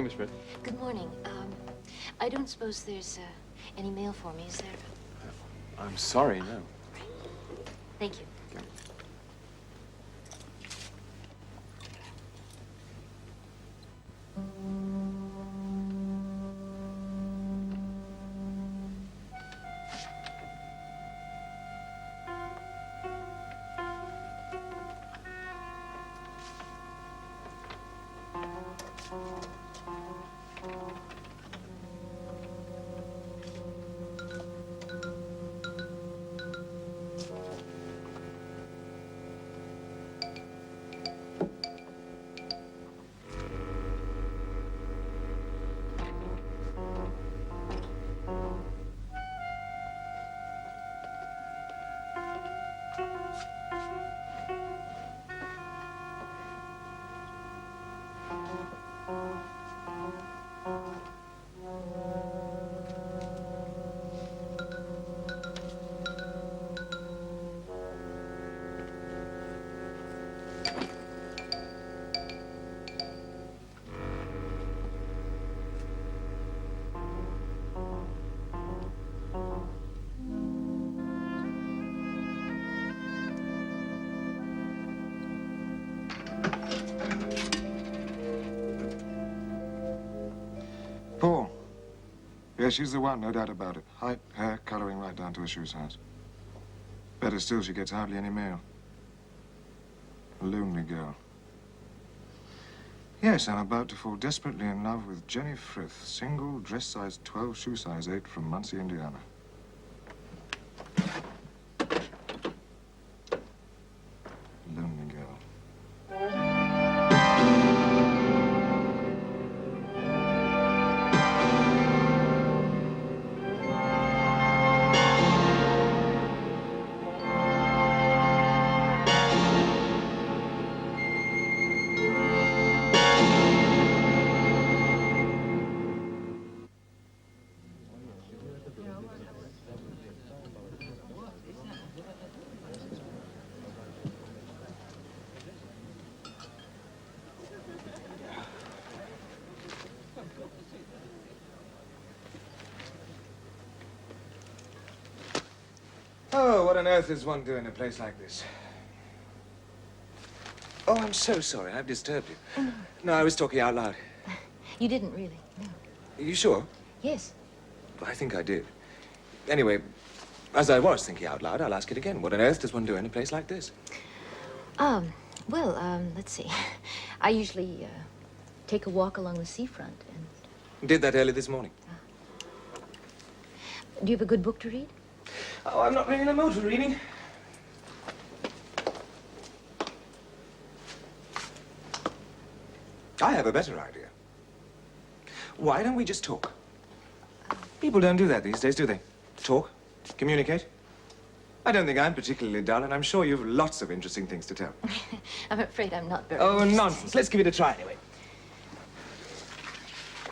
Miss Smith. Good morning. I don't suppose there's any mail for me, is there? I'm sorry, no. Thank you. Paul. Yeah, she's the one, no doubt about it. Height, hair, coloring right down to her shoe size. Better still, she gets hardly any mail. A lonely girl. Yes, I'm about to fall desperately in love with Jenny Frith, single, dress size 12, shoe size 8, from Muncie, Indiana. Lonely girl. Oh, what on earth is one doing in a place like this? Oh, I'm so sorry. I've disturbed you. Oh, no. No, I was talking out loud. You didn't really, no. Are you sure? Yes. I think I did. Anyway, as I was thinking out loud, I'll ask it again. What on earth does one do in a place like this? Let's see. I usually take a walk along the seafront and... Did that early this morning. Do you have a good book to read? Oh, I'm not really in a mood for reading. I have a better idea. Why don't we just talk? People don't do that these days, do they? Talk, communicate. I don't think I'm particularly dull, and I'm sure you've lots of interesting things to tell. I'm afraid I'm not very Oh, interested. nonsense. Let's give it a try anyway.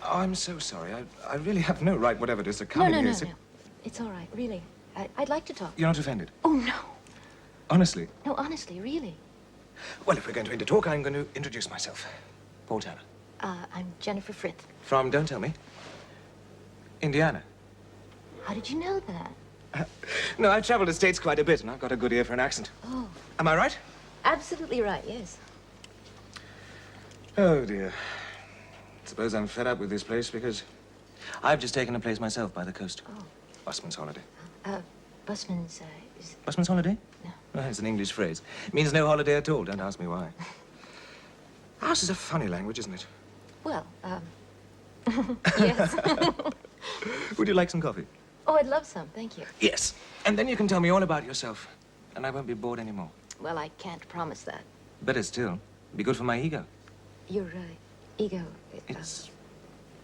Oh, I'm so sorry. I really have no right whatever to succumb No. here. No. It's all right, really. I'd like to talk. You're not offended? Oh, no. Honestly? No, honestly, really. Well, if we're going to talk, I'm going to introduce myself. Paul Tanner. I'm Jennifer Frith. From, don't tell me, Indiana. How did you know that? No, I've traveled the States quite a bit, and I've got a good ear for an accent. Oh. Am I right? Absolutely right, yes. Oh, dear. Suppose I'm fed up with this place because I've just taken a place myself by the coast. Oh. Busman's holiday. Busman's, is... Busman's holiday? No. Well, it's an English phrase. It means no holiday at all. Don't ask me why. Ours is a funny language, isn't it? Well, yes. Would you like some coffee? Oh, I'd love some, thank you. Yes. And then you can tell me all about yourself, and I won't be bored anymore. Well, I can't promise that. Better still, be good for my ego. Your, ego... It's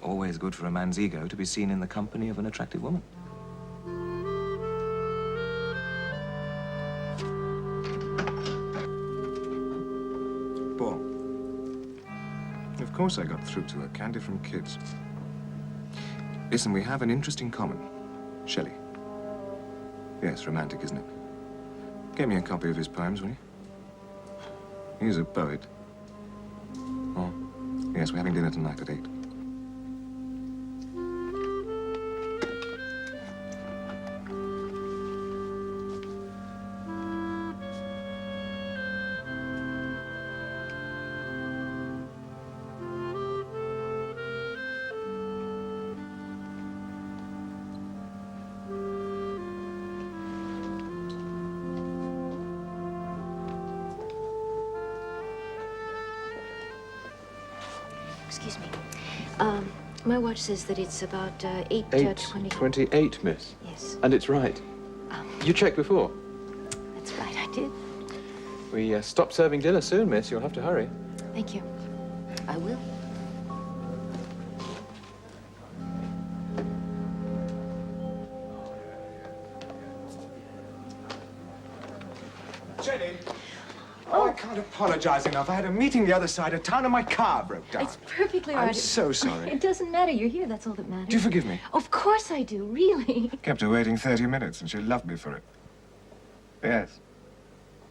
always good for a man's ego to be seen in the company of an attractive woman. Paul. Of course I got through to her. Candy from kids. Listen, we have an interest in common. Shelley. Yes, romantic, isn't it? Get me a copy of his poems, will you? He's a poet. Oh, yes, we're having dinner tonight at 8. My watch says that it's about 8:20. 8:28, miss. Yes. And it's right. You checked before. That's right, I did. We stop serving dinner soon, miss. You'll have to hurry. Thank you. I will. Jenny! Oh, I can't apologize enough. I had a meeting the other side of town and my car broke down. It's perfectly all right. I'm so sorry. It doesn't matter. You're here. That's all that matters. Do you forgive me? Of course I do, really. Kept her waiting 30 minutes and she loved me for it. Yes.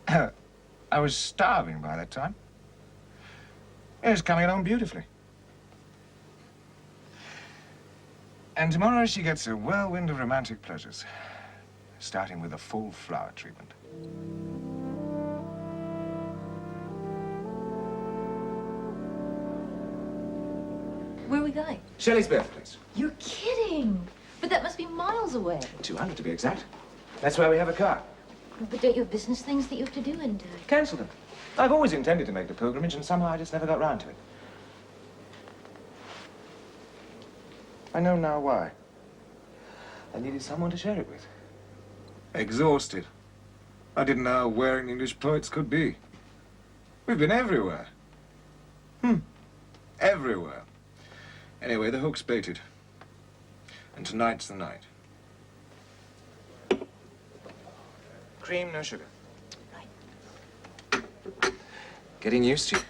I was starving by that time. It was coming along beautifully. And tomorrow she gets a whirlwind of romantic pleasures, starting with a full flower treatment. Where are we going? Shelley's birthplace. You're kidding. But that must be miles away. 200 to be exact. That's why we have a car. But don't you have business things that you have to do and... Cancel them. I've always intended to make the pilgrimage and somehow I just never got round to it. I know now why. I needed someone to share it with. Exhausted. I didn't know how wearing English poets could be. We've been everywhere. Everywhere. Anyway, the hook's baited. And tonight's the night. Cream, no sugar. Right. Getting used to you.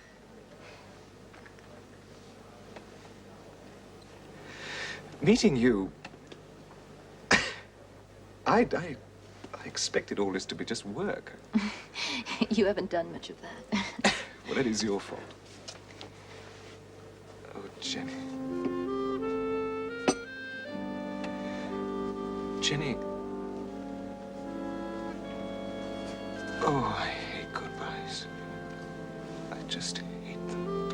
Meeting you... I expected all this to be just work. You haven't done much of that. Well, that is your fault. Oh, Jenny. Jenny. Oh, I hate goodbyes. I just hate them.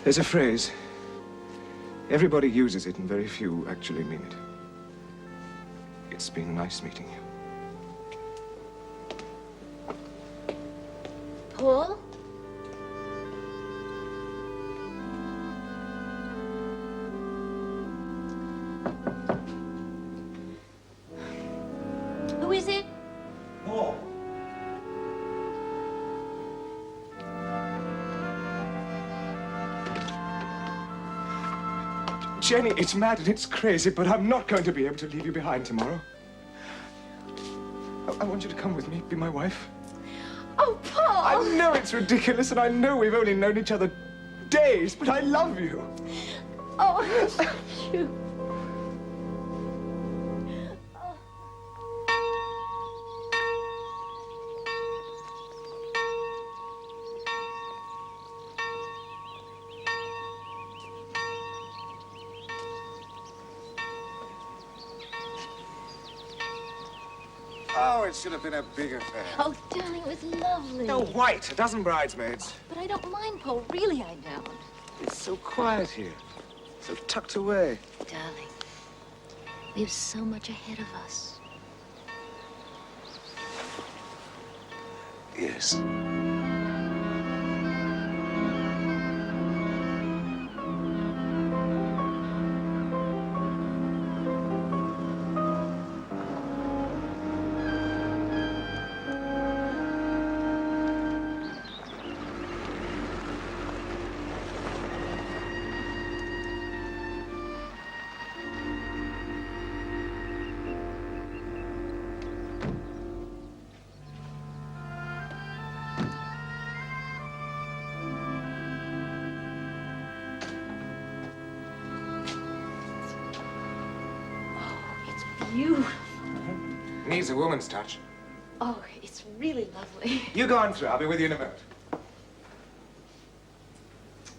There's a phrase. Everybody uses it and very few actually mean it. It's been nice meeting you. Paul? Who is it? Paul. Jenny, it's mad and it's crazy, but I'm not going to be able to leave you behind tomorrow. I want you to come with me, be my wife. Oh, Paul! I know it's ridiculous, and I know we've only known each other days, but I love you. Oh, shoot. Oh, it should have been a big affair. Oh, darling, it was lovely. No, white, a dozen bridesmaids. But I don't mind, Paul. Really, I don't. It's so quiet here, so tucked away. Darling, we have so much ahead of us. Yes. Beautiful. Needs a woman's touch. Oh, it's really lovely. You go on through. I'll be with you in a minute.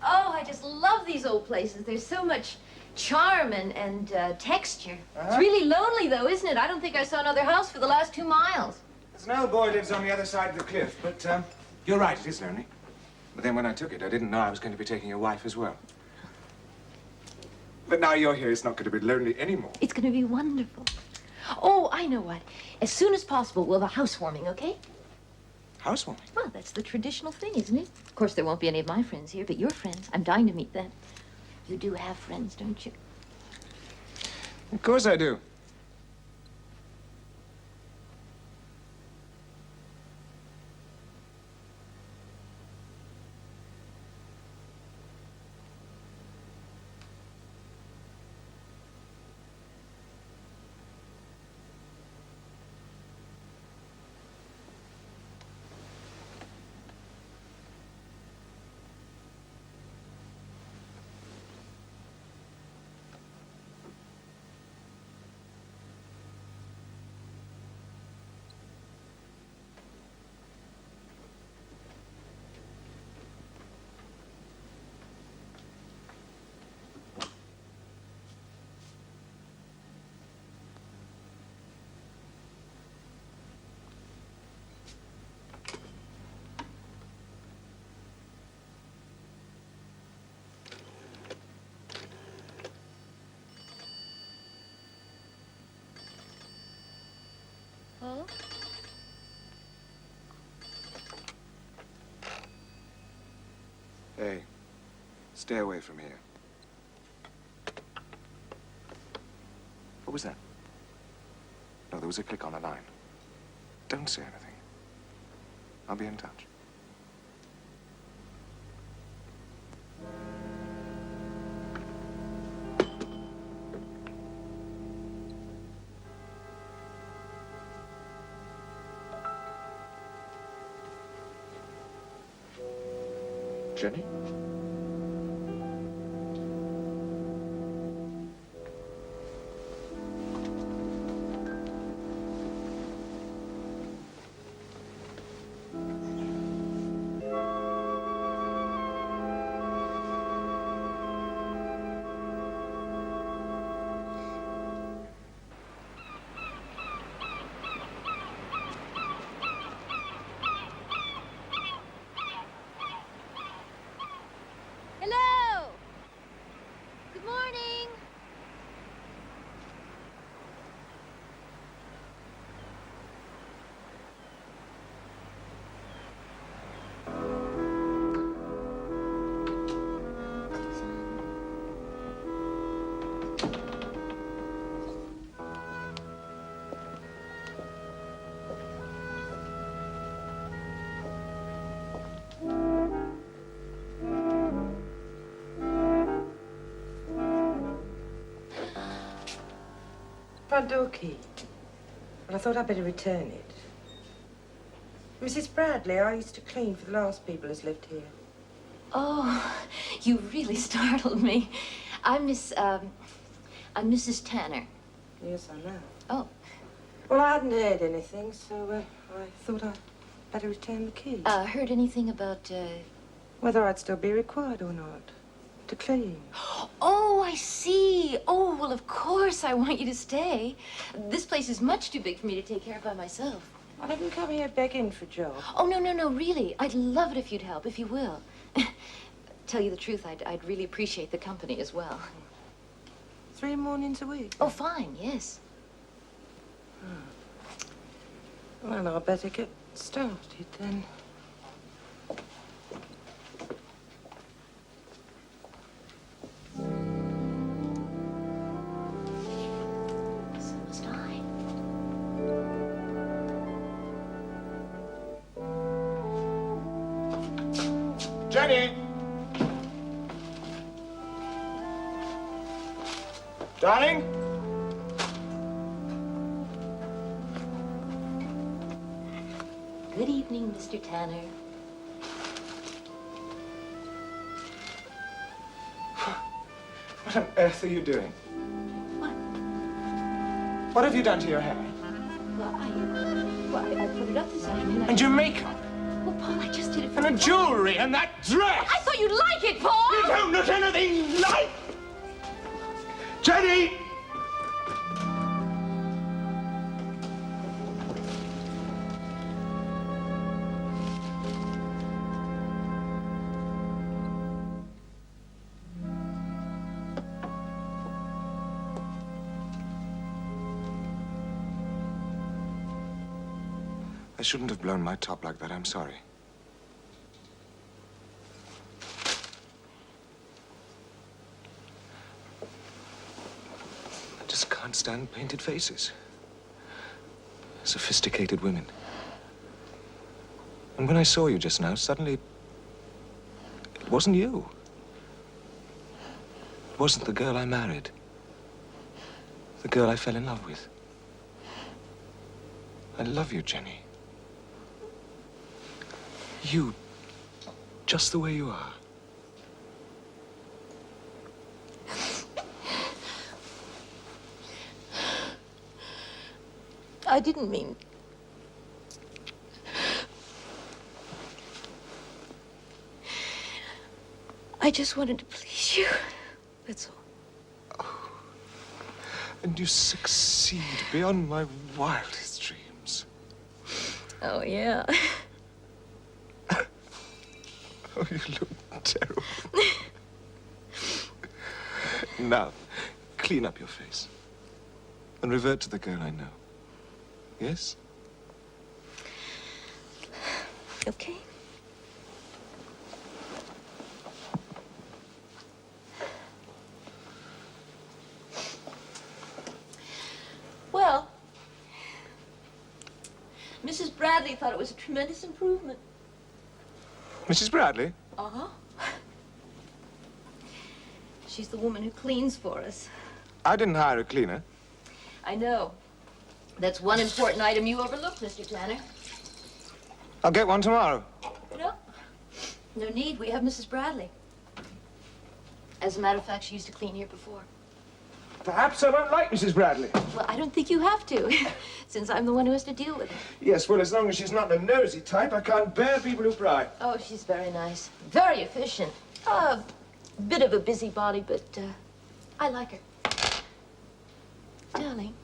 Oh, I just love these old places. There's so much charm and texture. It's really lonely, though, isn't it? I don't think I saw another house for the last 2 miles. There's an old boy lives on the other side of the cliff, but you're right, it is lonely. But then when I took it, I didn't know I was going to be taking a wife as well. But now you're here, it's not going to be lonely anymore. It's going to be wonderful. Oh, I know what. As soon as possible, we'll have a housewarming, okay? Housewarming? Well, that's the traditional thing, isn't it? Of course, there won't be any of my friends here, but your friends. I'm dying to meet them. You do have friends, don't you? Of course I do. Oh? Hey, stay away from here. What was that? No, there was a click on a line. Don't say anything. I'll be in touch. Jenny? Hello! Good morning! Front door key. Well, I thought I'd better return it. Mrs. Bradley, I used to clean for the last people as lived here. Oh, you really startled me. I'm Mrs. Tanner. Yes, I know. Oh, Well, I hadn't heard anything, so I thought I'd better return the key. heard anything about, Whether I'd still be required or not. To clean. Oh, I see. Oh, well, of course I want you to stay. This place is much too big for me to take care of by myself. I didn't come here begging for a job. Oh, no, really. I'd love it if you'd help, if you will. Tell you the truth, I'd really appreciate the company as well. 3 mornings a week. Oh, fine, yes. Well, I'll better get started then. So must I. Jenny! Darling? Good evening, Mr. Tanner. What on earth are you doing? What? What have you done to your hair? Well, I put it up this afternoon. And your makeup? Well, Paul, I just did it for And the jewelry and that dress! I thought you'd like it, Paul! You don't look anything like... Jenny! I shouldn't have blown my top like that. I'm sorry. I just can't stand painted faces. Sophisticated women. And when I saw you just now, suddenly, it wasn't you. It wasn't the girl I married. The girl I fell in love with. I love you, Jenny. You, just the way you are. I didn't mean... I just wanted to please you. That's all. Oh. And you succeed beyond my wildest dreams. Oh, yeah. Oh, you look terrible. Now, clean up your face. And revert to the girl I know. Yes? Okay. Well, Mrs. Bradley thought it was a tremendous improvement. Mrs. Bradley? Uh-huh. She's the woman who cleans for us. I didn't hire a cleaner. I know. That's one important item you overlooked, Mr. Tanner. I'll get one tomorrow. No. No need. We have Mrs. Bradley. As a matter of fact, she used to clean here before. Perhaps I won't like Mrs. Bradley. Well, I don't think you have to, since I'm the one who has to deal with her. Yes, well, as long as she's not the nosy type, I can't bear people who pry. Oh, she's very nice. Very efficient. A bit of a busybody, but I like her. Darling,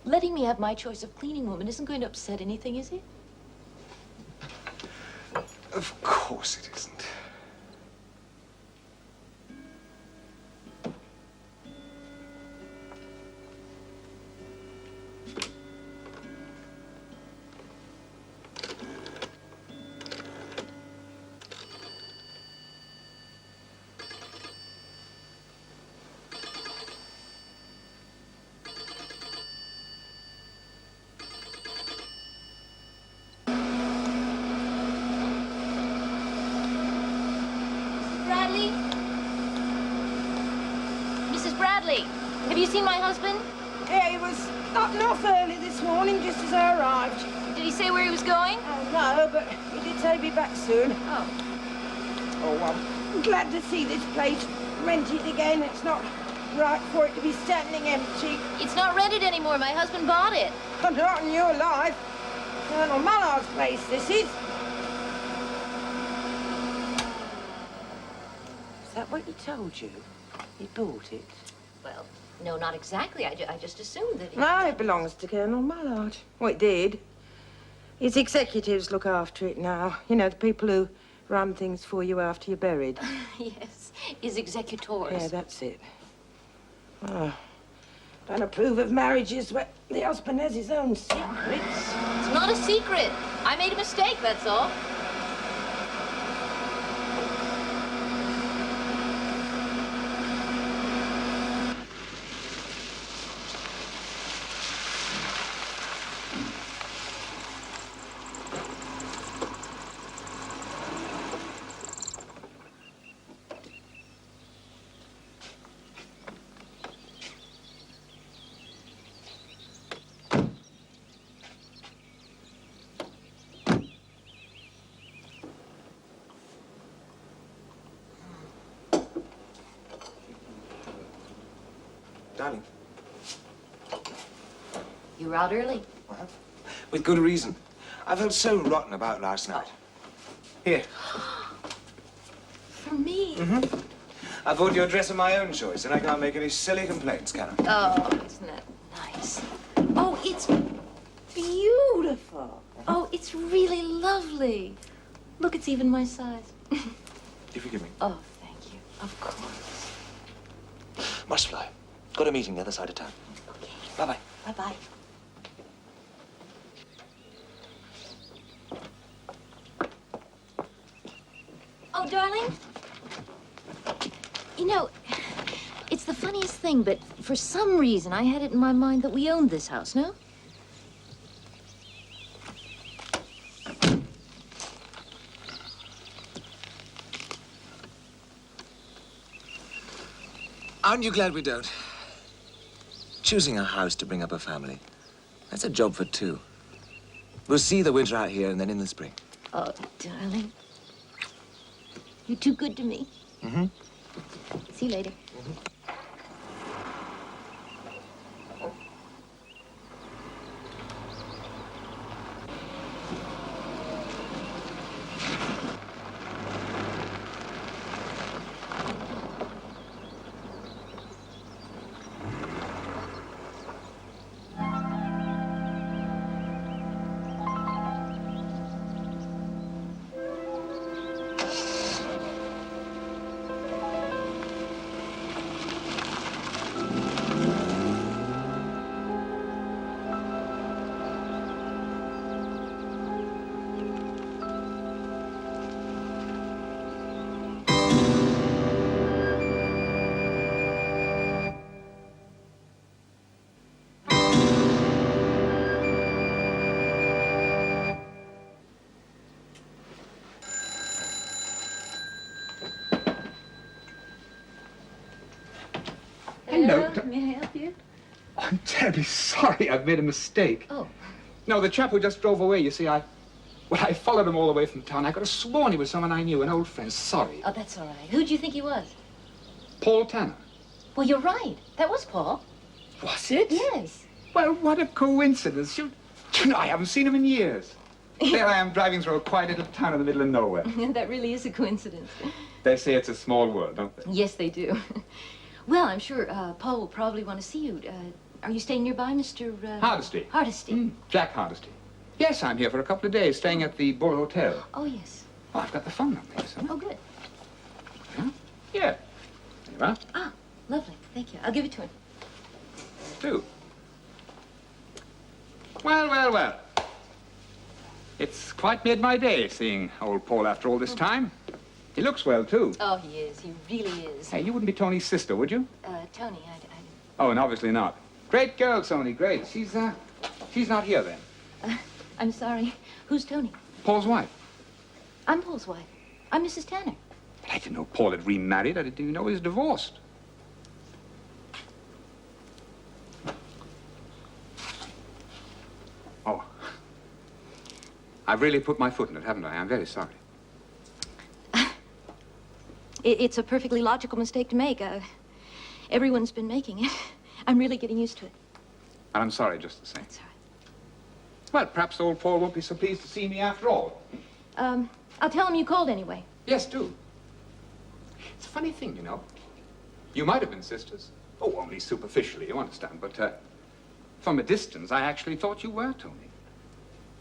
letting me have my choice of cleaning woman isn't going to upset anything, is it? Of course it isn't. Bradley? Mrs. Bradley, have you seen my husband? Yeah, he was up and off early this morning, just as I arrived. Did he say where he was going? No, but he did say he'd be back soon. Oh. Oh, well, I'm glad to see this place rented again. It's not right for it to be standing empty. It's not rented anymore. My husband bought it. Not in your life. Colonel Mallard's place, this is. Is that what he told you? He bought it? Well, no, not exactly. I just assumed that he... No, it belongs to Colonel Mallard. Well, it did. His executives look after it now. You know, the people who run things for you after you're buried. Yes, his executors. Yeah, that's it. Oh, don't approve of marriages where the husband has his own secrets. It's not a secret. I made a mistake, that's all. Darling. You were out early. Well, with good reason. I felt so rotten about last night. Here. For me? Mm-hmm. I bought you a dress of my own choice, and I can't make any silly complaints, can I? Oh, isn't that nice? Oh, it's beautiful. Oh, it's really lovely. Look, it's even my size. You forgive me? Oh, thank you. Of course. Must fly. Got a meeting the other side of town. Okay. Bye-bye. Bye-bye. darling? You know, it's the funniest thing, but for some reason I had it in my mind that we owned this house, no? Aren't you glad we don't? Choosing a house to bring up a family, that's a job for two. We'll see the winter out here and then in the spring. Oh, darling. You're too good to me. Mm-hmm. See you later. Hello. May I help you? I'm terribly sorry. I've made a mistake. Oh. No, the chap who just drove away, you see, I followed him all the way from town. I could have sworn he was someone I knew, an old friend. Sorry. Oh, that's all right. Who'd you think he was? Paul Tanner. Well, you're right. That was Paul. Was it? Yes. Well, what a coincidence. You know, I haven't seen him in years. There I am driving through a quiet little town in the middle of nowhere. That really is a coincidence. They say it's a small world, don't they? Yes, they do. Well, I'm sure Paul will probably want to see you. Are you staying nearby, Mr. Hardesty. Hardesty? Jack Hardesty. Yes, I'm here for a couple of days, staying at the Bull Hotel. Oh, yes. Oh, I've got the phone number, you see. Oh, good. Huh? Yeah. There you are. Ah, lovely. Thank you. I'll give it to him. Do. Well, well, well. It's quite made my day seeing old Paul after all this time. He looks well, too. Oh, he is. He really is. Hey, you wouldn't be Tony's sister, would you? Tony, Oh, and obviously not. Great girl, Tony, great. She's not here then. I'm sorry. Who's Tony? Paul's wife. I'm Paul's wife. I'm Mrs. Tanner. But I didn't know Paul had remarried. I didn't even know he was divorced. Oh. I've really put my foot in it, haven't I? I'm very sorry. It's a perfectly logical mistake to make. Everyone's been making it. I'm really getting used to it. And I'm sorry just the same. That's all Well, perhaps old Paul won't be so pleased to see me after all. right. I'll tell him you called anyway. Yes, do. It's a funny thing, you know. You might have been sisters. Oh, only superficially, you understand. But from a distance, I actually thought you were, Tony.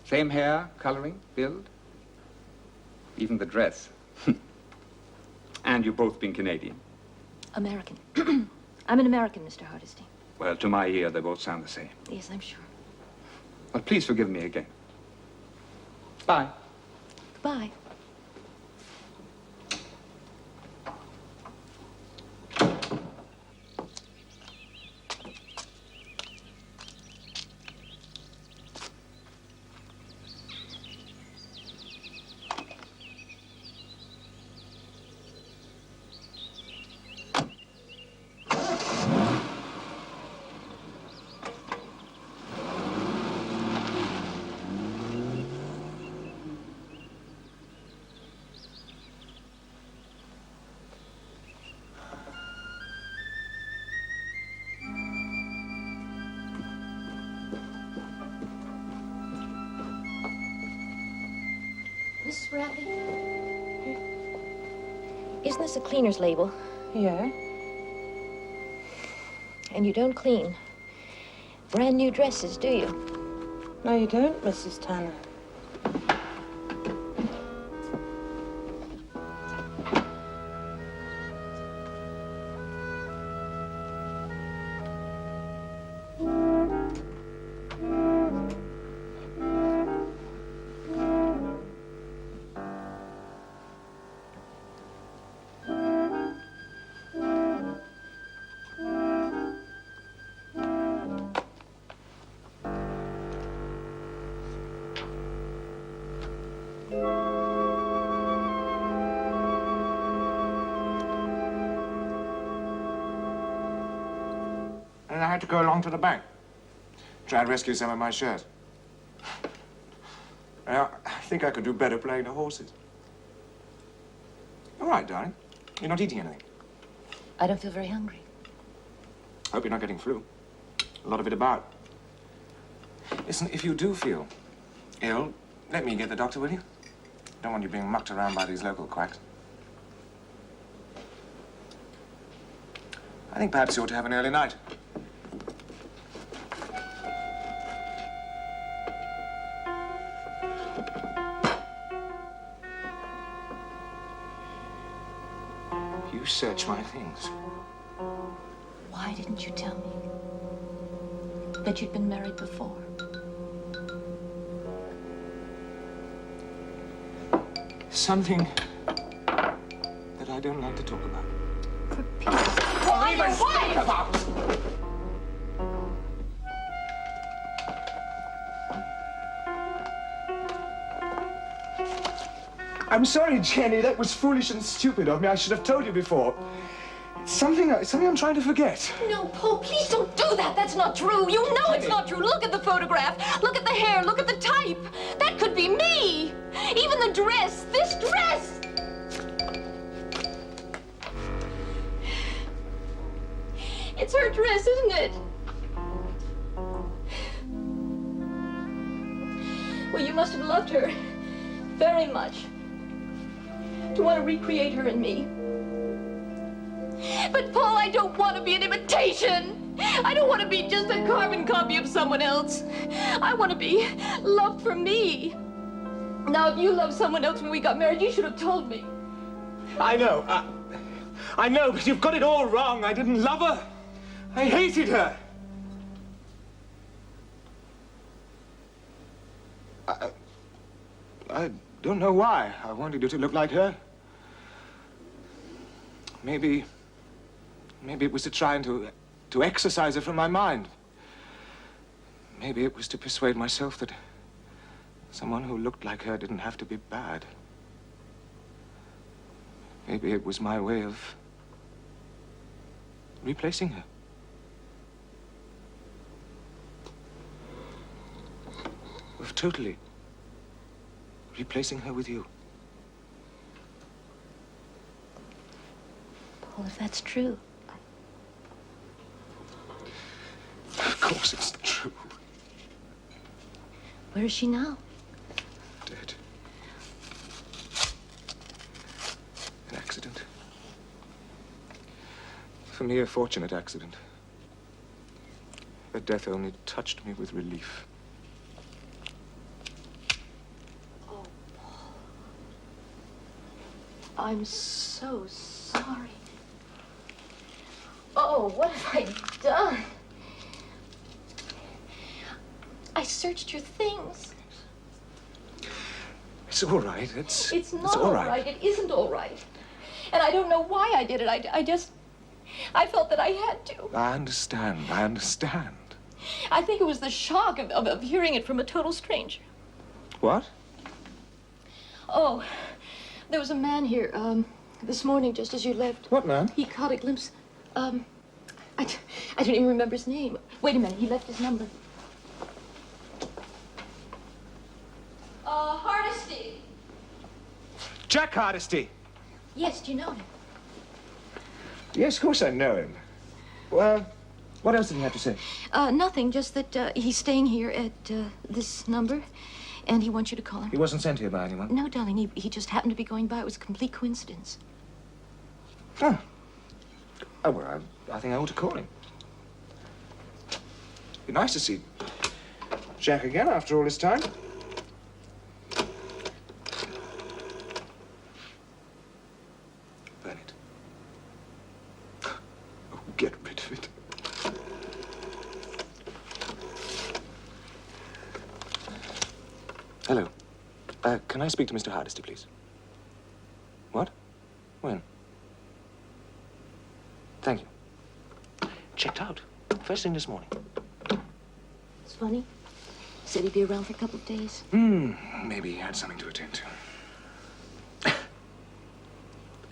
Same hair, coloring, build. Even the dress. And you've both been Canadian. American. I'm an American, Mr. Hardesty. Well, to my ear, they both sound the same. Yes, I'm sure. Well, please forgive me again. Bye. Goodbye. Mrs. Bradley? Isn't this a cleaner's label? Yeah? And you don't clean brand new dresses, do you? No, you don't, Mrs. Tanner. and I had to go along to the bank. Try and rescue some of my shares. I think I could do better playing the horses. All right, darling. You're not eating anything. I don't feel very hungry. Hope you're not getting flu. A lot of it about. Listen, if you do feel ill, let me get the doctor, will you? Don't want you being mucked around by these local quacks. I think perhaps you ought to have an early night. You search my things. Why didn't you tell me that you'd been married before? Something that I don't like to talk about. For peace. Why, your wife? I'm sorry, Jenny. That was foolish and stupid of me. I should have told you before. It's something I'm trying to forget. No, Paul, please don't do that. That's not true. You know it's not true. Look at the photograph. Look at the hair. Look at the type. That could be me. Even the dress. This dress. It's her dress, isn't it? Well, you must have loved her very much to want to recreate her in me. But, Paul, I don't want to be an imitation. I don't want to be just a carbon copy of someone else. I want to be loved for me. Now, if you loved someone else when we got married, you should have told me. I know. I know, but you've got it all wrong. I didn't love her. I hated her. I don't know why I wanted you to look like her. Maybe it was to try and to exorcise her from my mind. Maybe it was to persuade myself that someone who looked like her didn't have to be bad. Maybe it was my way of replacing her. Of totally replacing her with you. Paul, if that's true, Of course it's true. where is she now? Dead. An accident. For me, a fortunate accident. Her death only touched me with relief. Oh, Paul. I'm so sorry. Oh, what have I done? I searched your things. It's all right. It's not all right. It isn't all right. And I don't know why I did it. I felt that I had to. I understand. I understand. I think it was the shock of hearing it from a total stranger. What? Oh, there was a man here, this morning just as you left. What man? He caught a glimpse. I don't even remember his name. Wait a minute, he left his number. Hardesty. Jack Hardesty. Yes, do you know him? Yes, of course I know him. Well, what else did he have to say? Nothing, just that he's staying here at this number, and he wants you to call him. He wasn't sent here by anyone? No, darling, he just happened to be going by. It was a complete coincidence. Oh. Oh, well, I think I ought to call him. Be nice to see Jack again after all this time. Burn it. Oh, get rid of it. Hello. Can I speak to Mr. Hardesty, please? What? When? Thank you. Checked out. First thing this morning. It's funny. Said he'd be around for a couple of days. Maybe he had something to attend to.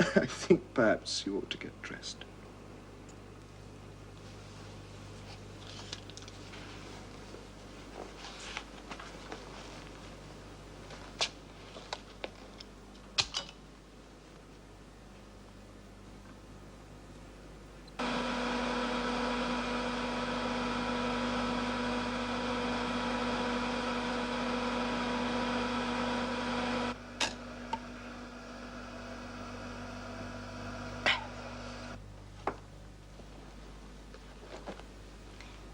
I think perhaps you ought to get dressed.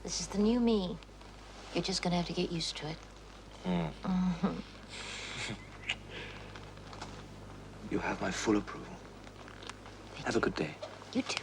This is the new me. You're just gonna have to get used to it. You have my full approval. Have a good day. You too.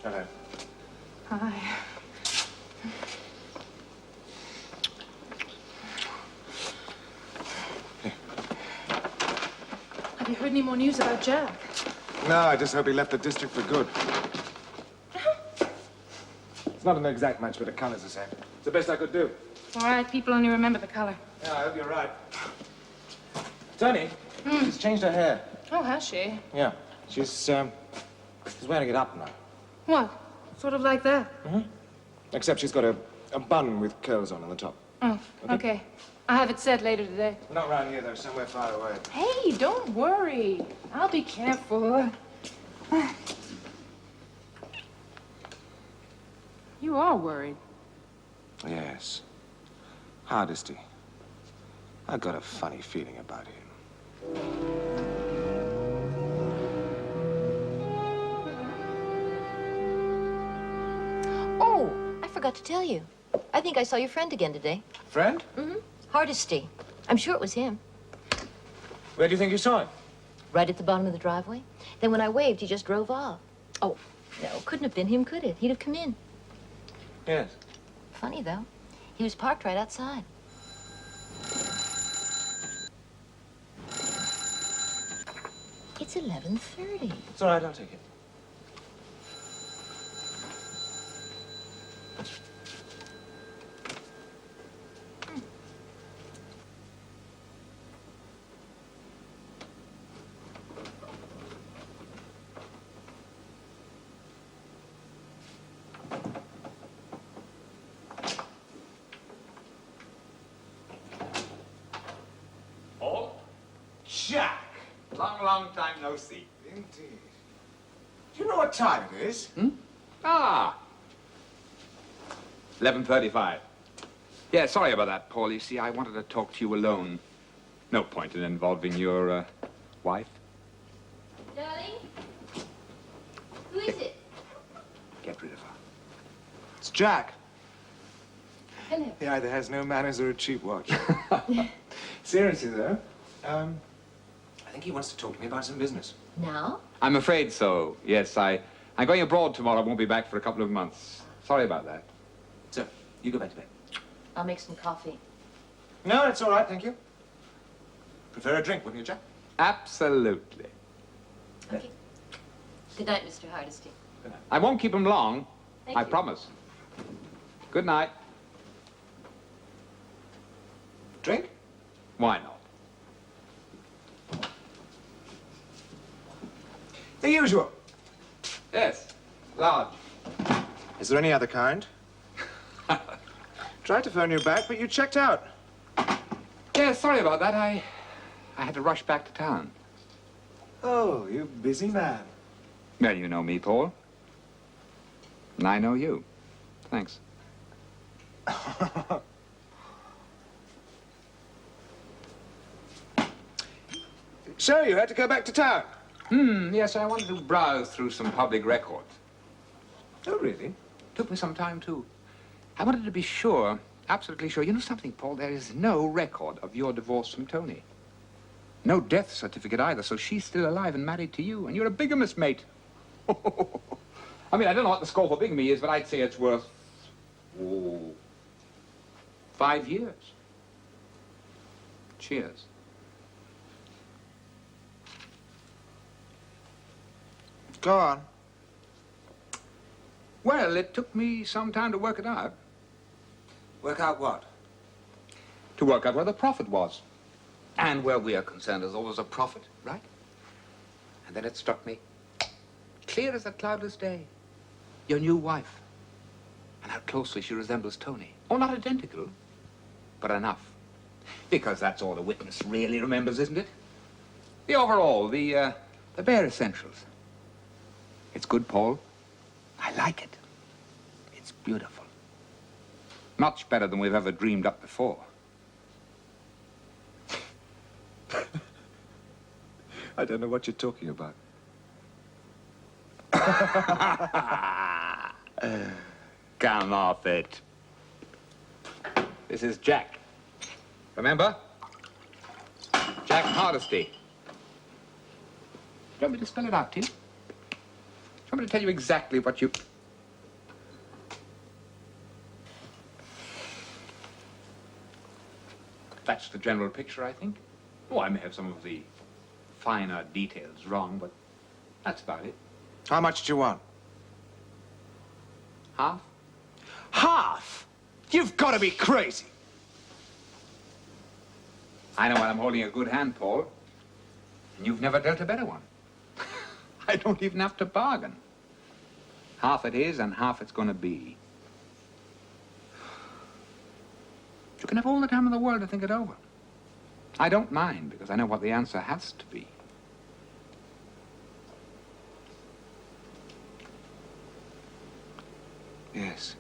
Hello. Hi. Have you heard any more news about Jack? No, I just hope he left the district for good. It's not an exact match, but the color's the same. It's the best I could do. All right, people only remember the color. Yeah, I hope you're right. Tony, she's changed her hair. Oh, has she? Yeah, she's wearing it up now. What? Sort of like that? Except she's got a bun with curls on the top. Oh, okay. I'll have it set later today. Not around here, though, somewhere far away. Hey, don't worry. I'll be careful. You are worried. Yes. Hardesty. I got a funny feeling about him. Oh, I forgot to tell you. I think I saw your friend again today. Friend? Hardesty. I'm sure it was him. Where do you think you saw him? Right at the bottom of the driveway. Then when I waved, he just drove off. Oh, no, couldn't have been him, could it? He'd have come in. Yes. Funny, though. He was parked right outside. It's 11:30. It's all right, I'll take it. Jack! Long time no see. Indeed. Do you know what time it is? Ah! 11:35. Yeah, sorry about that, Paul. You see, I wanted to talk to you alone. No point in involving your, wife. Darling? Who is it? Get rid of her. It's Jack. Hello. He either has no manners or a cheap watch. Seriously, though, I think he wants to talk to me about some business. Now? I'm afraid so. Yes, I'm going abroad tomorrow. I won't be back for a couple of months. Sorry about that. So, you go back to bed. I'll make some coffee. No, it's all right, thank you. Prefer a drink, wouldn't you, Jack? Absolutely. Okay. Good night, Mr. Hardesty. I won't keep him long. Thank I you. promise. Good night. Drink? Why not? The usual. Yes. Large. Is there any other kind? Tried to phone you back, but you checked out. Yeah, sorry about that. I had to rush back to town. Oh, you busy man. Well, you know me, Paul. And I know you. Thanks. So, you had to go back to town? Yes, I wanted to browse through some public records. Oh, really? Took me some time, too. I wanted to be sure, absolutely sure. You know something, Paul? There is no record of your divorce from Tony. No death certificate either, so she's still alive and married to you, and you're a bigamist, mate. I mean, I don't know what the score for bigamy is, but I'd say it's worth... Oh, 5 years. Cheers. Go on. Well, it took me some time to work it out. Work out what? To work out where the profit was. And where we are concerned, there's always a profit, right? And then it struck me, clear as a cloudless day, your new wife. And how closely she resembles Tony. Oh, not identical, but enough. Because that's all a witness really remembers, isn't it? The overall, the bare essentials. It's good, Paul. I like it. It's beautiful. Much better than we've ever dreamed up before. I don't know what you're talking about. Come off it. This is Jack. Remember? Jack Hardesty. Do you want me to spell it out to you? Do you want me to tell you exactly what you... That's the general picture, I think. Oh, I may have some of the finer details wrong, but that's about it. How much do you want? Half? Half? You've got to be crazy. I know when I'm holding a good hand, Paul. And you've never dealt a better one. I don't even have to bargain. Half it is and half it's going to be. You can have all the time in the world to think it over. I don't mind, because I know what the answer has to be. Yes.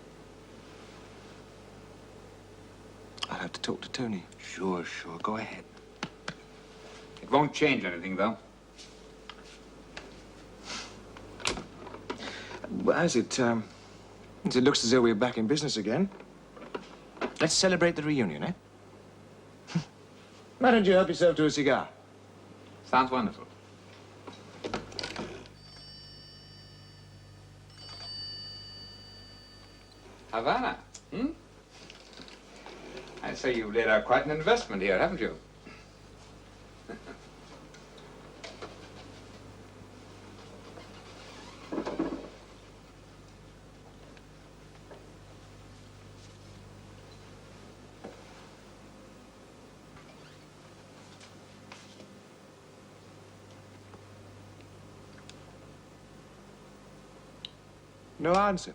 I'll have to talk to Tony. Sure, go ahead. It won't change anything, though. Well, as it looks as though we're back in business again, let's celebrate the reunion, eh? Why don't you help yourself to a cigar? Sounds wonderful. Havana, hmm? I say you've laid out quite an investment here, haven't you? No answer.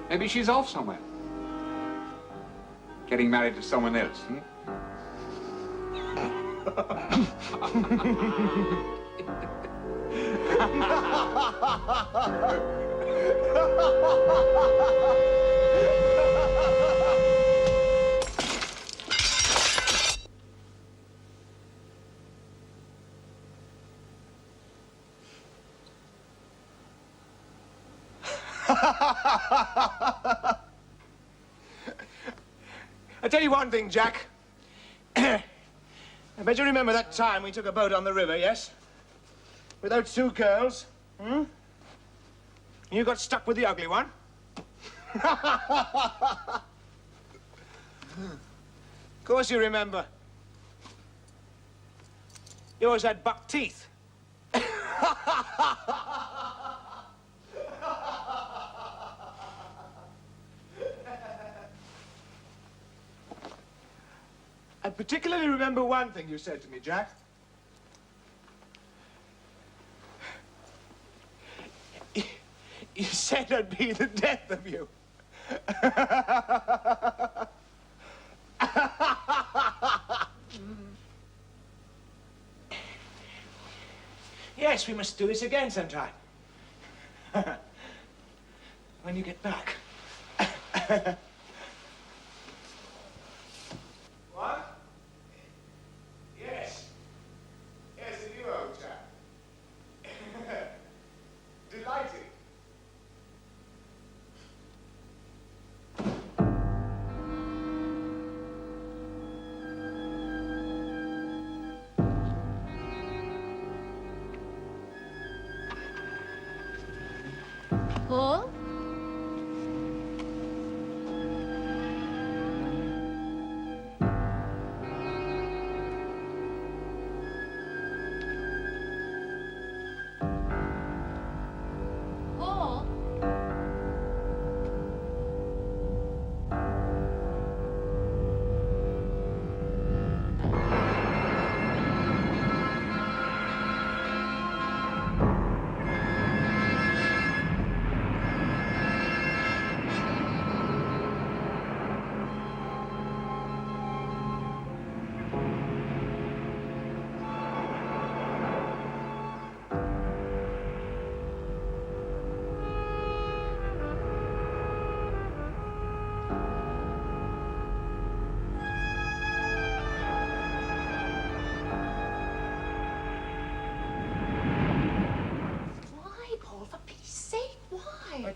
Maybe she's off somewhere. Getting married to someone else, hmm? I tell you one thing, Jack. I bet you remember that time we took a boat on the river, yes? With those two girls, hmm? You got stuck with the ugly one. Of course you remember. You always had buck teeth. I particularly remember one thing you said to me, Jack. You said I'd be the death of you. Yes, we must do this again sometime. When you get back. What? Yes. Yes, a new old chap. Delighted. Paul?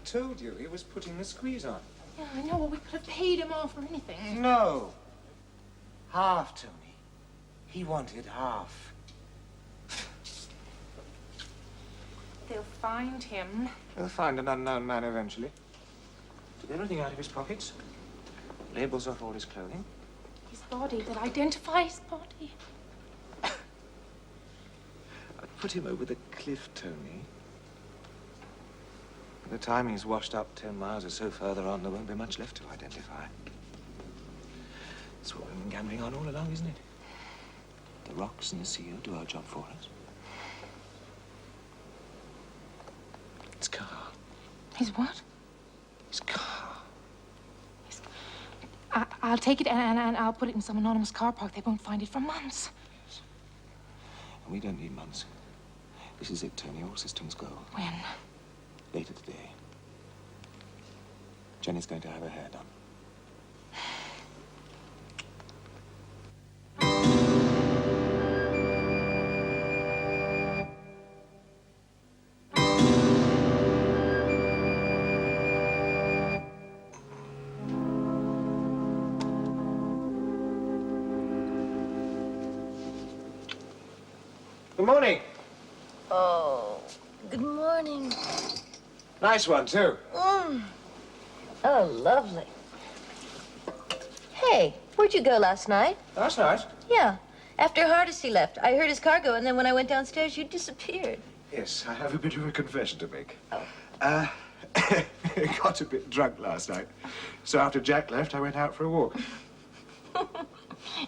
told you. He was putting the squeeze on. Yeah, I know, but we could have paid him off or anything. No. Half, Tony. He wanted half. They'll find him. They'll find an unknown man eventually. Took everything out of his pockets. Labels off all his clothing. His body, they'll identify his body. I'd put him over the cliff, Tony. By the time he's washed up 10 miles or so further on, there won't be much left to identify. That's what we've been gambling on all along, isn't it? The rocks and the sea will do our job for us. His car. His what? His car. I'll take it and I'll put it in some anonymous car park. They won't find it for months. And we don't need months. This is it, Tony. All systems go. When? Later today. Jenny's going to have her hair done. Good morning. Oh, good morning. Nice one, too. Oh, lovely. Hey, where'd you go last night? Last night? Yeah, after Hardesty left. I heard his car go, and then when I went downstairs, you disappeared. Yes, I have a bit of a confession to make. Oh. Got a bit drunk last night. So after Jack left, I went out for a walk.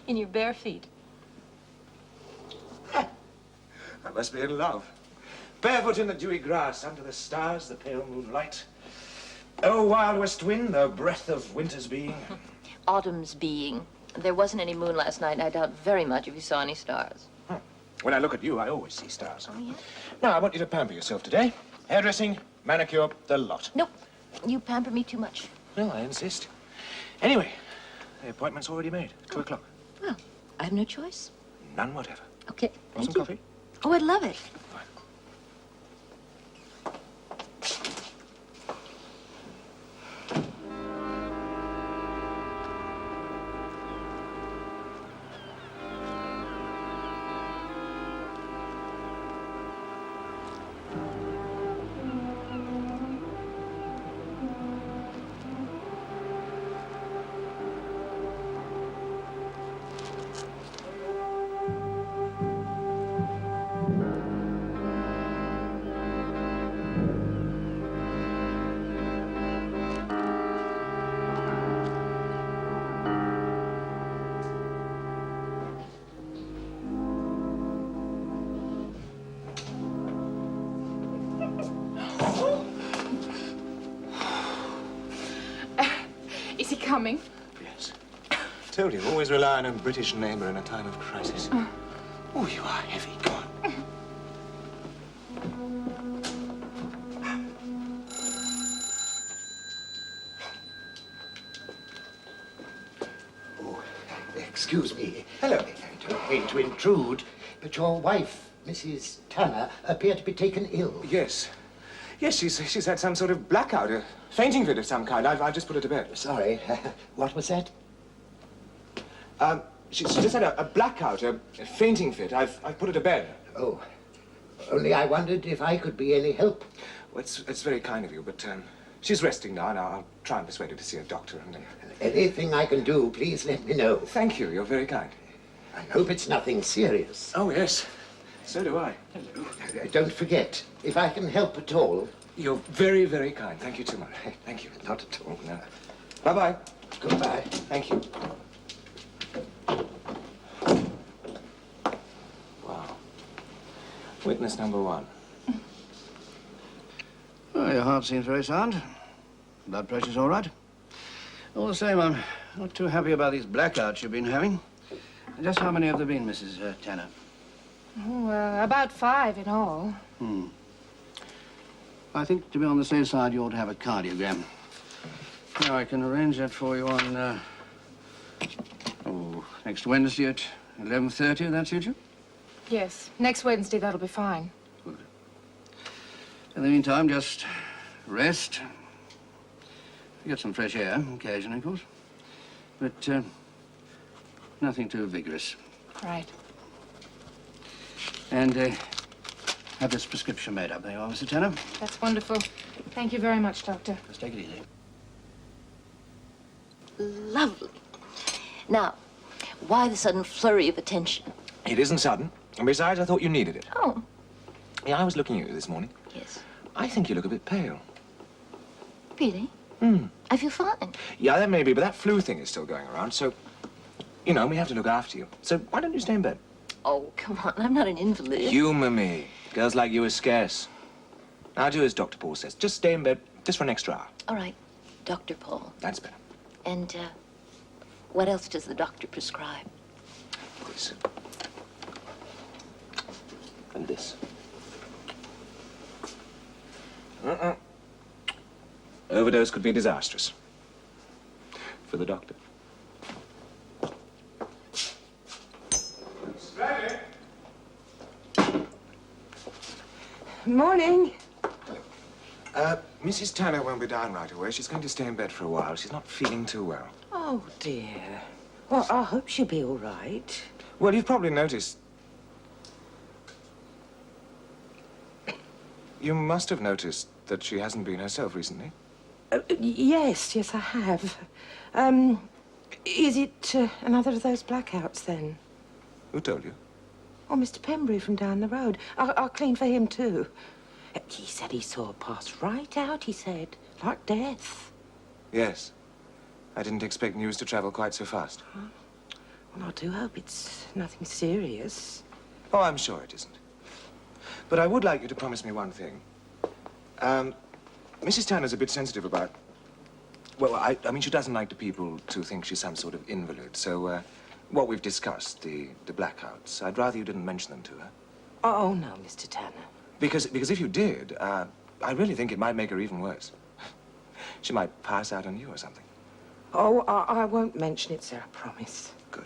In your bare feet. I must be in love. Barefoot in the dewy grass, under the stars, the pale moonlight. Oh, wild west wind, the breath of winter's being. Autumn's being. There wasn't any moon last night, and I doubt very much if you saw any stars. When I look at you, I always see stars. Oh, yeah? Now, I want you to pamper yourself today. Hairdressing, manicure, the lot. Nope. You pamper me too much. No, I insist. Anyway, the appointment's already made. 2 o'clock. Well, I have no choice. None whatever. Okay, Want thank some you. coffee? Oh, I'd love it. Fine. Is he coming? Yes. Told you, always rely on a British neighbour in a time of crisis. Oh, you are heavy. Go on. Oh, excuse me. Hello. I don't mean to intrude, but your wife, Mrs. Tanner, appeared to be taken ill. Yes. Yes, she's had some sort of blackout, a fainting fit of some kind. I've just put her to bed. Sorry, what was that? She's just had a blackout, a fainting fit. I've put her to bed. Oh, only I wondered if I could be any help. Well, it's very kind of you, but she's resting now, and I'll try and persuade her to see a doctor. And Anything I can do, please let me know. Thank you. You're very kind. I hope it's nothing serious. Oh, yes. So do I. Hello. Don't forget, if I can help at all. You're very, very kind. Thank you too much. Thank you. Not at all. No. Bye-bye. Goodbye. Thank you. Wow. Witness number 1. Well, your heart seems very sound. Blood pressure's all right. All the same, I'm not too happy about these blackouts you've been having. Just how many have there been, Mrs. Tanner? Oh, about 5 in all. I think, to be on the safe side, you ought to have a cardiogram. Now, I can arrange that for you on, next Wednesday at 11:30. That suit you? Yes, next Wednesday, that'll be fine. Good. In the meantime, just rest, You get some fresh air occasionally, of course. But nothing too vigorous. Right. And have this prescription made up. There you are, Mr. Tanner. That's wonderful. Thank you very much, Doctor. Just take it easy. Lovely. Now, why the sudden flurry of attention? It isn't sudden. And besides, I thought you needed it. Oh, Yeah, I was looking at you this morning. yes. I think you look a bit pale. Really? I feel fine. Yeah, that may be, but that flu thing is still going around, so, you know, we have to look after you. So why don't you stay in bed? Oh, come on. I'm not an invalid. Humor me. Girls like you are scarce. Now do as Dr. Paul says. Just stay in bed just for an extra hour. All right, Dr. Paul. That's better. And, what else does the doctor prescribe? This. And this. Overdose could be disastrous. For the doctor. Morning. Mrs. Tanner won't be down right away. She's going to stay in bed for a while. She's not feeling too well. Oh, dear. Well, I hope she'll be all right. Well, you've probably noticed... You must have noticed that she hasn't been herself recently. Yes, I have. Is it another of those blackouts, then? Who told you? Oh, Mr. Pembury from down the road. I'll clean for him, too. He said he saw her pass right out, he said. Like death. Yes. I didn't expect news to travel quite so fast. Well, I do hope it's nothing serious. Oh, I'm sure it isn't. But I would like you to promise me one thing. Mrs. Tanner's a bit sensitive about... Well, I mean, she doesn't like the people to think she's some sort of invalid. So, what we've discussed, the blackouts, I'd rather you didn't mention them to her. Oh, no, Mr. Tanner. Because if you did, I really think it might make her even worse. She might pass out on you or something. Oh, I won't mention it, sir, I promise. Good.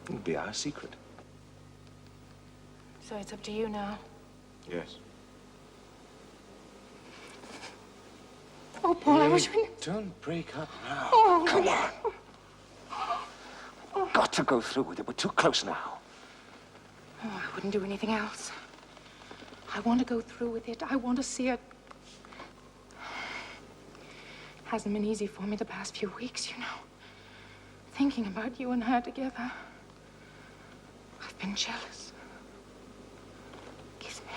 It'll be our secret. So it's up to you now. Yes. Oh, Paul, I wish we... Don't break up now. Oh, Come on. Got to go through with it. We're too close now. Oh, I wouldn't do anything else. I want to go through with it. I want to see it. Hasn't been easy for me the past few weeks, you know. Thinking about you and her together. I've been jealous. Kiss me.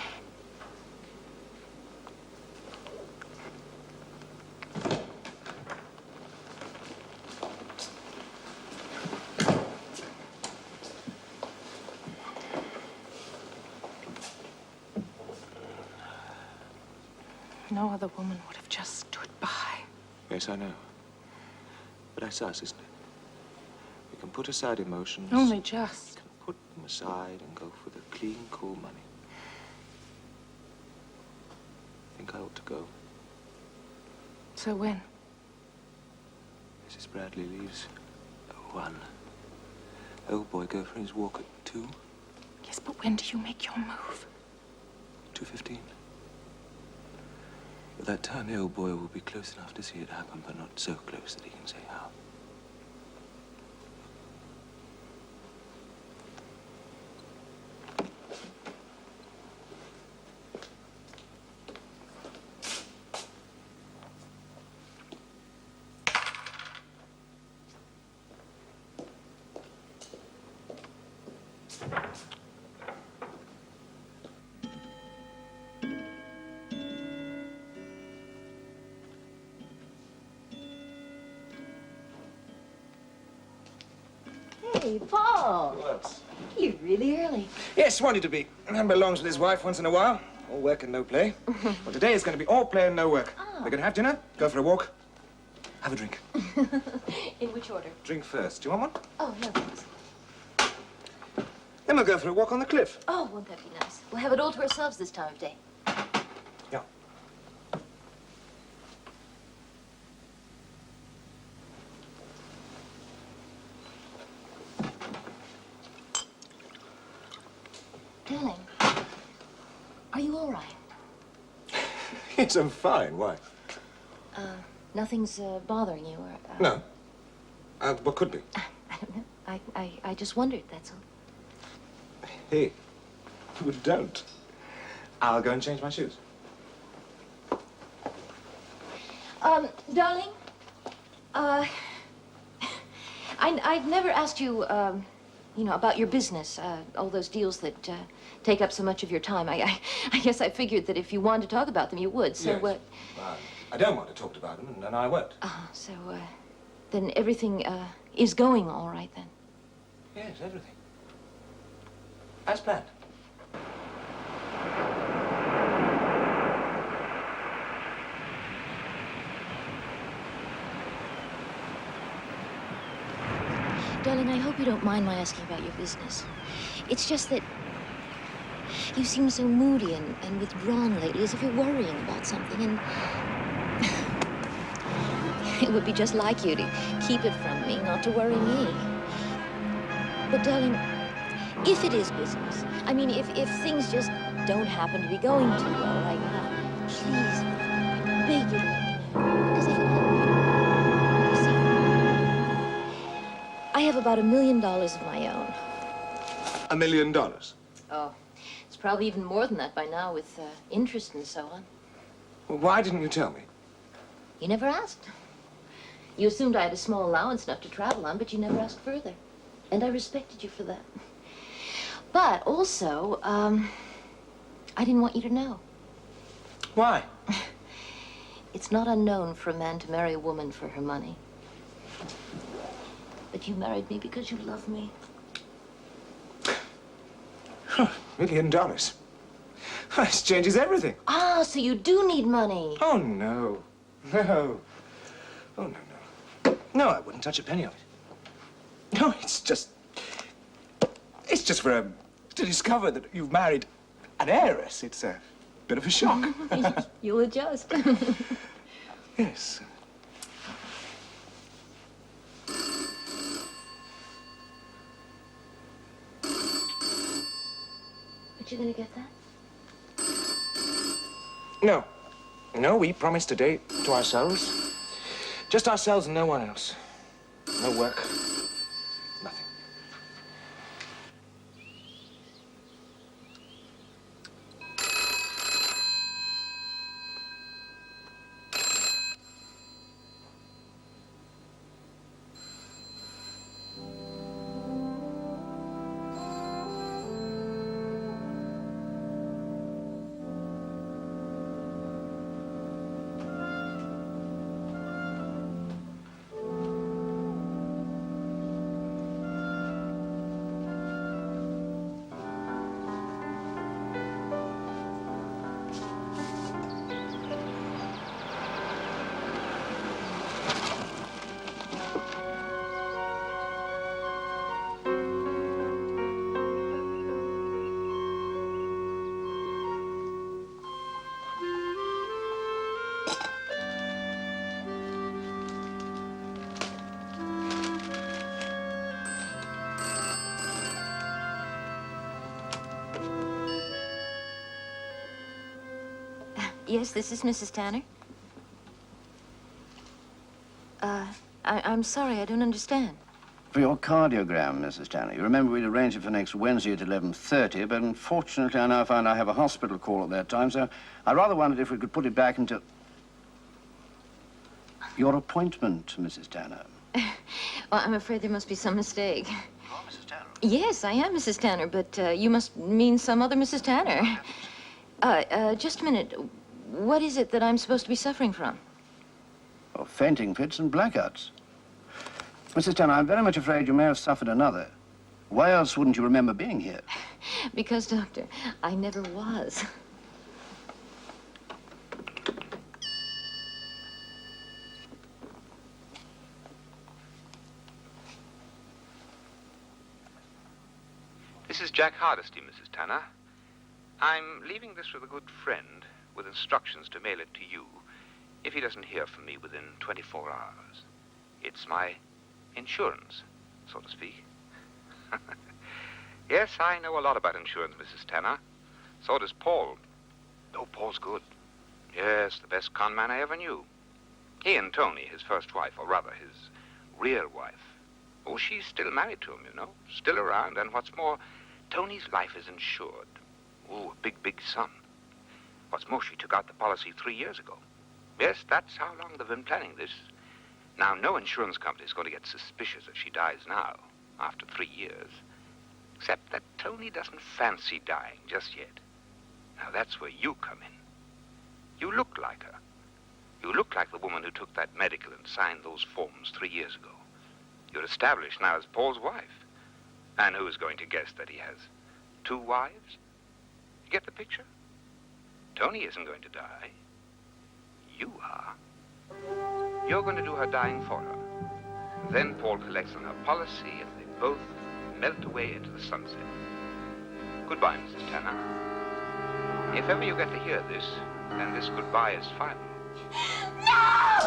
No other woman would have just stood by. Yes, I know. But that's us, isn't it? We can put aside emotions. Only just. Put them aside and go for the clean, cool money. I think I ought to go. So when? Mrs. Bradley leaves at 1. Old boy go for his walk at 2. Yes, but when do you make your move? 2:15. At that time, the old boy will be close enough to see it happen, but not so close that he can say how. Hey, Paul. What? You're really early. Yes, wanted to be. Man belongs with his wife once in a while. All work and no play. Well, today is going to be all play and no work. We're going to have dinner, go for a walk, have a drink. In which order? Drink first. Do you want one? Oh, no, thanks. Then we'll go for a walk on the cliff. Oh, won't that be nice? We'll have it all to ourselves this time of day. Yeah. you all right? Yes, I'm fine. Why? Nothing's bothering you, or... No. What could be? I don't know. I just wondered, that's all. Hey, well, don't. I'll go and change my shoes. Darling, I've never asked you, you know, about your business, all those deals that take up so much of your time. I guess I figured that if you wanted to talk about them, you would, so... Yes. I don't want to talk about them, and I won't. So, then everything, is going all right, then? Yes, everything. As planned. Darling, I hope you don't mind my asking about your business. It's just that you seem so moody and withdrawn lately, as if you're worrying about something, and it would be just like you to keep it from me, not to worry me. But, darling, if it is business, I mean, if things just don't happen to be going too well right now, please, I beg you to let me know, because I can help you. You see, I have about $1 million of my own. $1 million? Oh, it's probably even more than that by now with interest and so on. Well, why didn't you tell me? You never asked. You assumed I had a small allowance enough to travel on, but you never asked further. And I respected you for that. But also, I didn't want you to know. Why? It's not unknown for a man to marry a woman for her money. But you married me because you love me. $1 million. This changes everything. Ah, so you do need money. Oh, no. No. Oh, no, no. No, I wouldn't touch a penny of it. No, it's just for to discover that you've married an heiress. It's a bit of a shock. You'll adjust. Yes. But you're gonna get that? No. No, we promised a date to ourselves. Just ourselves and no one else. No work. Nothing. Yes, this is Mrs. Tanner. I'm sorry, I don't understand. For your cardiogram, Mrs. Tanner. You remember we'd arranged it for next Wednesday at 11:30, but unfortunately I now find I have a hospital call at that time, so I rather wondered if we could put it back until... Your appointment, Mrs. Tanner. Well, I'm afraid there must be some mistake. Oh, Mrs. Tanner. Yes, I am Mrs. Tanner, but you must mean some other Mrs. Tanner. Just a minute. What is it that I'm supposed to be suffering from? Oh, fainting fits and blackouts. Mrs. Tanner, I'm very much afraid you may have suffered another. Why else wouldn't you remember being here? Because, Doctor, I never was. This is Jack Hardesty, Mrs. Tanner. I'm leaving this with a good friend with instructions to mail it to you if he doesn't hear from me within 24 hours. It's my insurance, so to speak. Yes, I know a lot about insurance, Mrs. Tanner. So does Paul. Oh, Paul's good. Yes, the best con man I ever knew. He and Tony, his first wife, or rather, his real wife. Oh, she's still married to him, you know. Still around, and what's more, Tony's life is insured. Oh, a big, big sum. What's more, she took out the policy 3 years ago. Yes, that's how long they've been planning this. Now, no insurance company is going to get suspicious if she dies now, after 3 years. Except that Tony doesn't fancy dying just yet. Now, that's where you come in. You look like her. You look like the woman who took that medical and signed those forms 3 years ago. You're established now as Paul's wife. And who's going to guess that he has 2 wives? You get the picture? Tony isn't going to die. You are. You're going to do her dying for her. Then Paul collects on her policy, and they both melt away into the sunset. Goodbye, Mrs. Tanner. If ever you get to hear this, then this goodbye is final. No!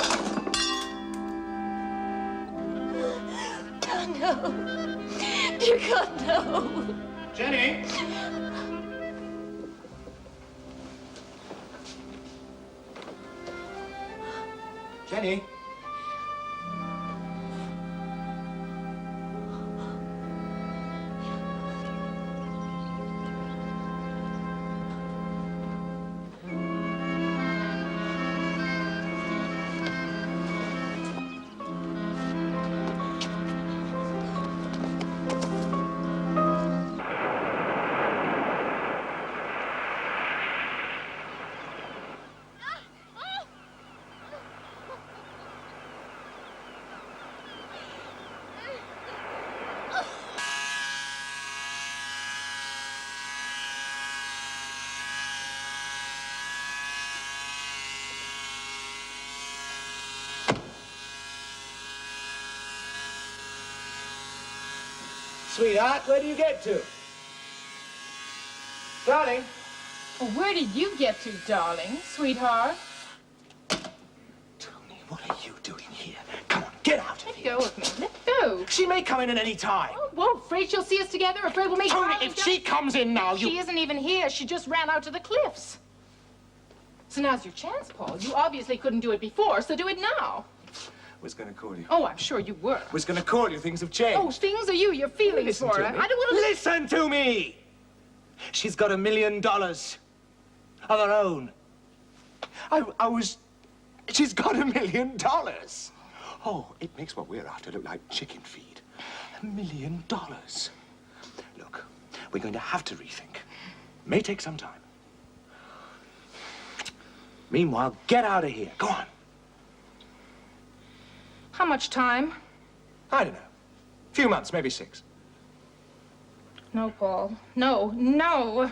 Oh, no. Dear God, no. Jenny! Jenny? Sweetheart, where do you get to? Darling? Well, where did you get to, darling, sweetheart? Tony, what are you doing here? Come on, get out of Let here. go of me. Let go. She may come in at any time. Oh, well, afraid she'll see us together. Afraid we'll make Tony, violent if she comes in now, you... She isn't even here. She just ran out to the cliffs. So now's your chance, Paul. You obviously couldn't do it before, so do it now. Was going to call you. Oh, I'm sure you were. Was going to call you. Things have changed. Oh, things are you, your feelings Listen for to her. me. I don't want to Listen to me! She's got $1 million of her own. She's got $1 million. Oh, it makes what we're after look like chicken feed. $1 million. Look, we're going to have to rethink. May take some time. Meanwhile, get out of here. Go on. How much time? I don't know. A few months, maybe 6. No, Paul. No, no.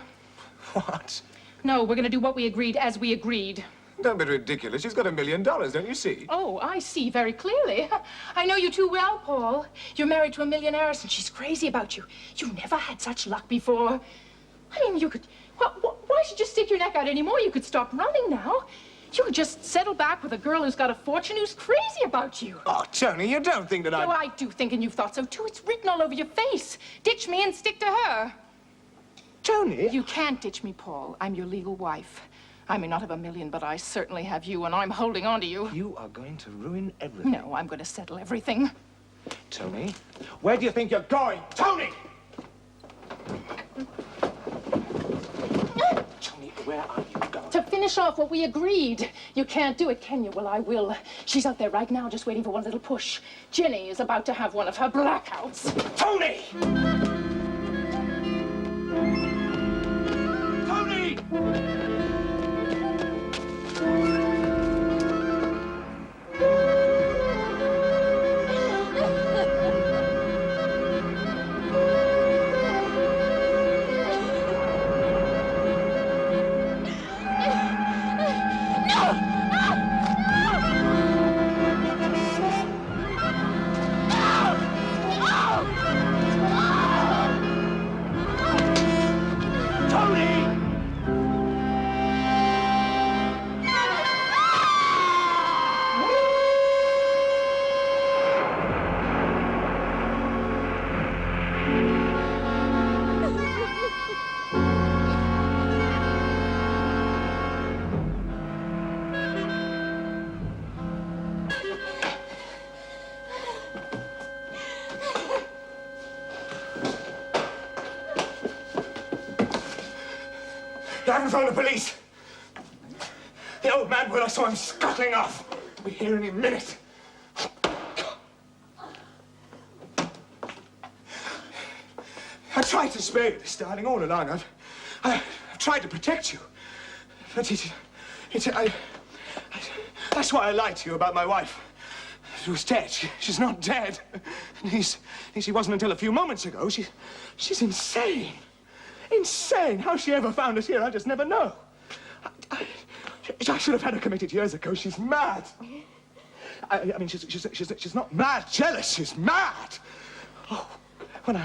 What? No, we're gonna do what we agreed as we agreed. Don't be ridiculous. She's got $1 million, don't you see? Oh, I see very clearly. I know you too well, Paul. You're married to a millionaire, and she's crazy about you. You never had such luck before. I mean, you could... Why should you stick your neck out anymore? You could stop running now. You could just settle back with a girl who's got a fortune who's crazy about you. Oh, Tony, you don't think that No, I do think, and you've thought so too. It's written all over your face. Ditch me and stick to her. Tony? You can't ditch me, Paul. I'm your legal wife. I may not have $1 million, but I certainly have you, and I'm holding on to you. You are going to ruin everything. No, I'm going to settle everything. Tony, where do you think you're going? Tony! Tony, where are you going? To finish off what we agreed. You can't do it, can you? Well, I will. She's out there right now just waiting for one little push. Jenny is about to have one of her blackouts. Tony! Tony! haven't phoned the police. The old man will. I saw him scuttling off. We'll be here any minute. I tried to spare you this, darling, all along. I've tried to protect you. But that's why I lied to you about my wife. She was dead. She's not dead. She wasn't until a few moments ago. She's insane. Insane. How she ever found us here, I just never know. I should have had her committed years ago. She's mad. I mean, she's not mad, jealous. She's mad. Oh, when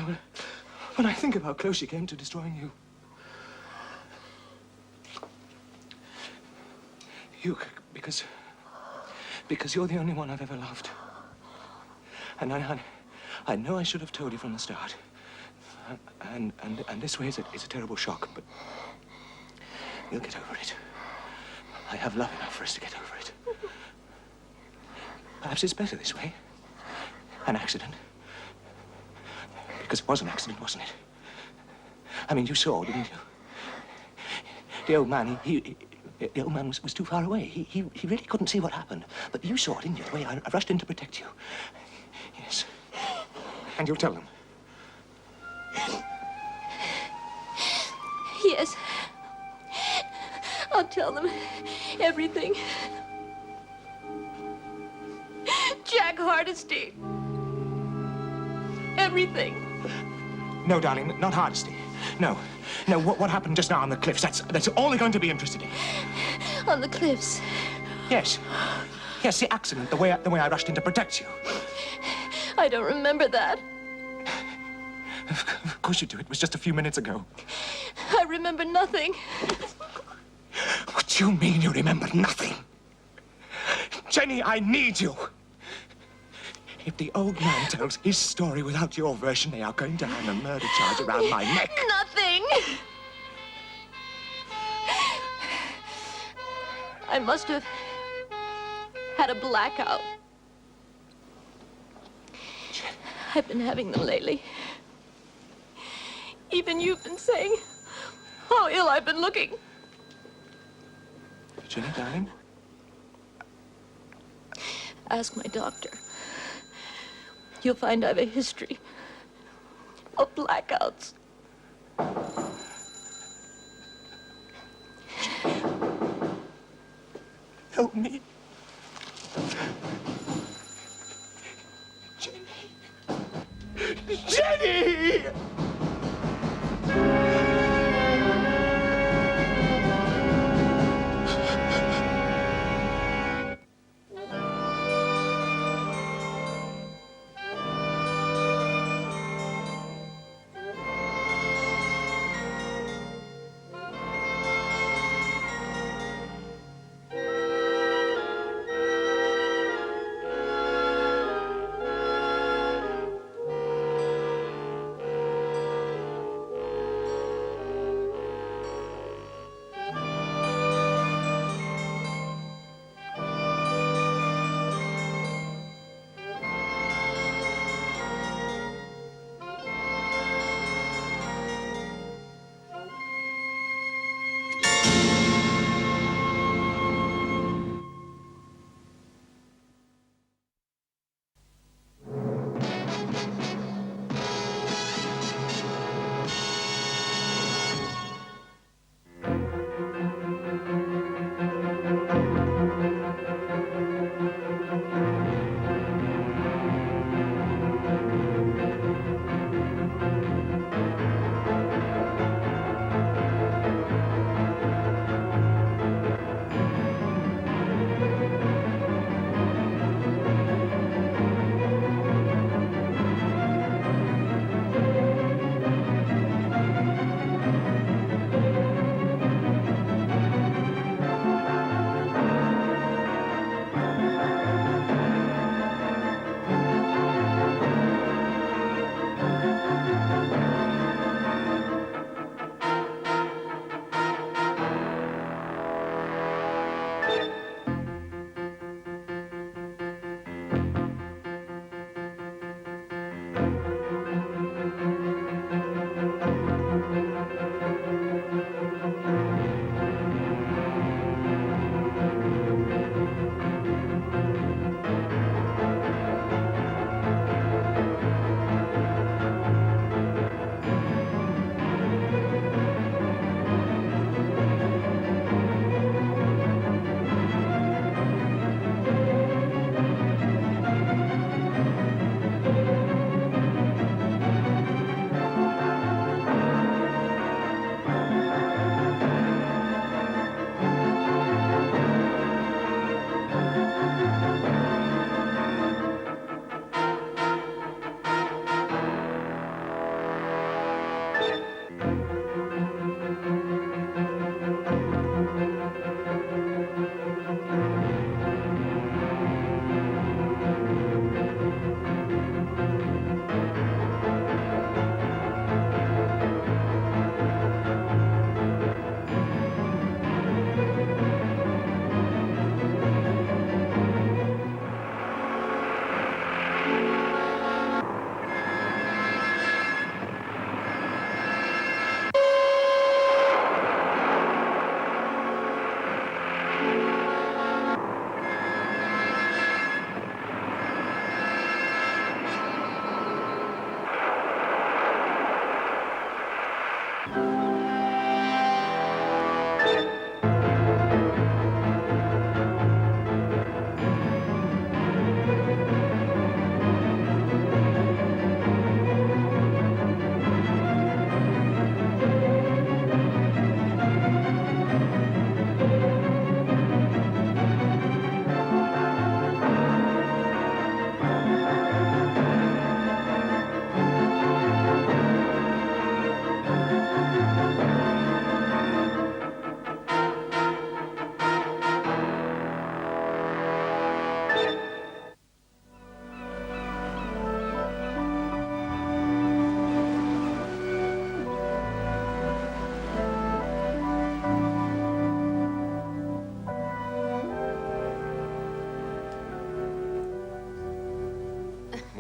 I think of how close she came to destroying you. You, because you're the only one I've ever loved. And I know I should have told you from the start. And this way is a terrible shock, but you'll get over it. I have love enough for us to get over it. Perhaps it's better this way. An accident. Because it was an accident, wasn't it? I mean, you saw, didn't you? The old man, the old man was too far away. He really couldn't see what happened. But you saw it, didn't you? The way I rushed in to protect you. Yes. And you'll tell them. Yes. I'll tell them everything. Jack Hardesty. Everything. No, darling, not Hardesty. No. No, what happened just now on the cliffs, that's all they're going to be interested in. On the cliffs? Yes. Yes, the accident, the way I rushed in to protect you. I don't remember that. Of course you do. It was just a few minutes ago. I remember nothing. What do you mean you remember nothing? Jenny, I need you. If the old man tells his story without your version, they are going to hang a murder charge around my neck. Nothing. I must have had a blackout. I've been having them lately. Even you've been saying how ill I've been looking. Jenny, darling? Ask my doctor. You'll find I've a history of blackouts. Help me. Jenny! Jenny!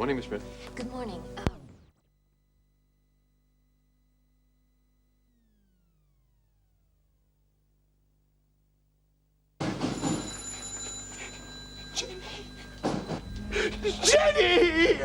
Morning, Miss Smith. Good morning. Jenny!